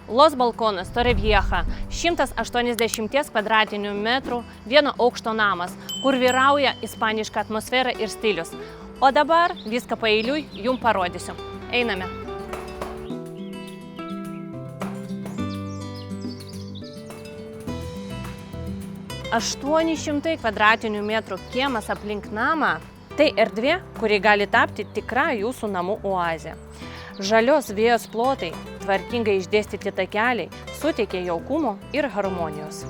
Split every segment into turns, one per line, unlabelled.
Los Balconas Torrevieja 180 kvadratinių metrų vieno aukšto namas, kur vyrauja ispaniška atmosfera ir stilius. O dabar viską paeiliui jums parodysiu. Einame. ...800 kvadratinių metrų kiemas aplink namą – tai erdvė, kuri gali tapti tikra jūsų namų oazė. Žalios vėjos plotai, tvarkingai išdėstyti takeliai suteikia jaukumo ir harmonijos.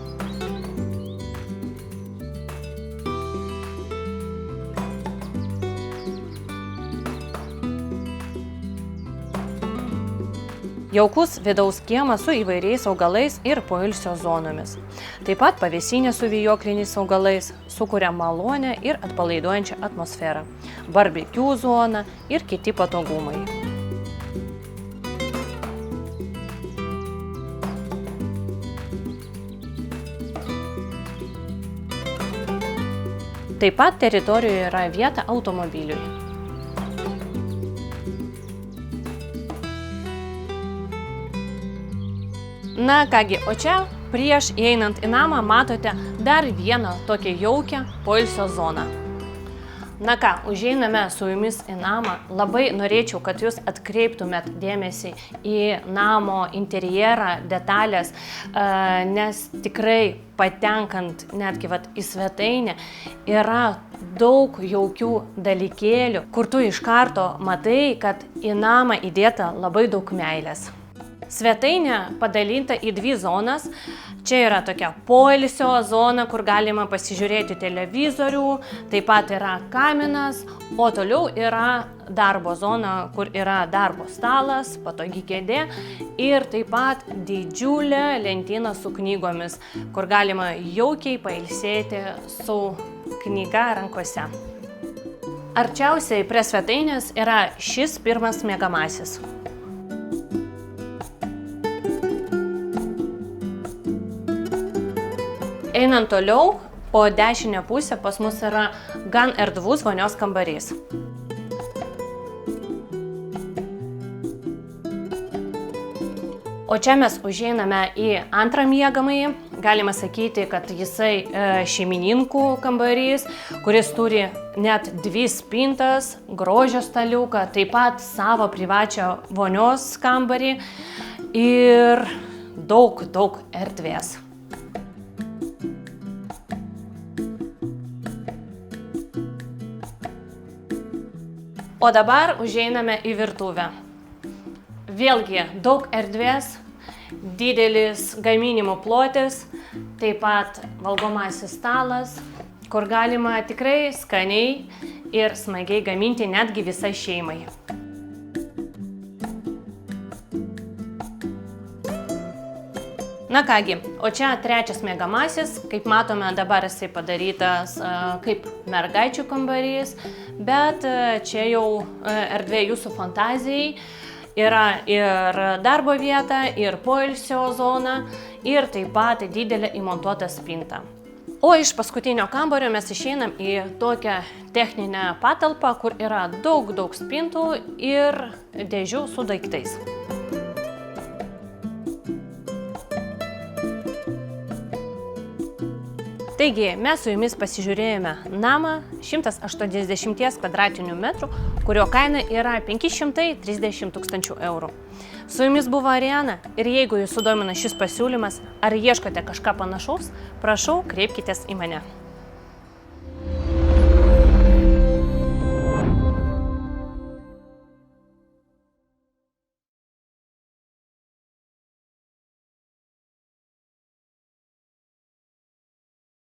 Jaukus vidaus kiemas su įvairiais augalais ir poilsio zonomis. Taip pat pavėsinė su vijokliniais augalais sukuria malonę ir atpalaiduojančią atmosferą, barbekių zona ir kiti patogumai. Taip pat teritorijoje yra vieta automobiliui. Na kągi, o čia prieš įeinant į namą matote dar vieną tokią jaukią poilsio zoną. Na ką, užeiname su jumis į namą. Labai norėčiau, kad jūs atkreiptumėt dėmesį į namo interjerą, detalės, nes tikrai patenkant netgi į svetainę yra daug jaukių dalykėlių, kur tu iš karto matai, kad į namą įdėta labai daug meilės. Svetainė padalinta į dvi zonas. Čia yra tokia poilsio zona, kur galima pasižiūrėti televizorių, taip pat yra kaminas, o toliau yra darbo zona, kur yra darbo stalas, patogi kėdė ir taip pat didžiulė lentyna su knygomis, kur galima jaukiai pailsėti su knyga rankose. Arčiausiai prie svetainės yra šis pirmas miegamasis. Einant toliau, po dešinę pusę pas mus yra gan erdvus vonios kambarys. O čia mes užeiname į antrą miegamąjį. Galima sakyti, kad jisai šeimininkų kambarys, kuris turi net 2 spintas, grožio staliuką, taip pat savo privačią vonios kambarį ir daug erdvės. O dabar užeiname į virtuvę. Vėlgi daug erdvės, didelis gaminimo plotis, taip pat valgomasis stalas, kur galima tikrai skaniai ir smagiai gaminti netgi visai šeimai. Na kągi, o čia trečias miegamasis, kaip matome dabar jisai padarytas kaip mergaičių kambarys, bet čia jau erdvė jūsų fantazijai, yra ir darbo vieta, ir poilsio zona, ir taip pat didelė įmontuota spinta. O iš paskutinio kambario mes išeinam į tokią techninę patalpą, kur yra daug spintų ir dėžių su daiktais. Taigi, mes su jumis pasižiūrėjome namą 180 kvadratinių metrų, kurio kaina yra 530 000 eurų. Su jumis buvo Ariana ir jeigu jūs sudomina šis pasiūlymas ar ieškote kažką panašaus, prašau, kreipkitės į mane.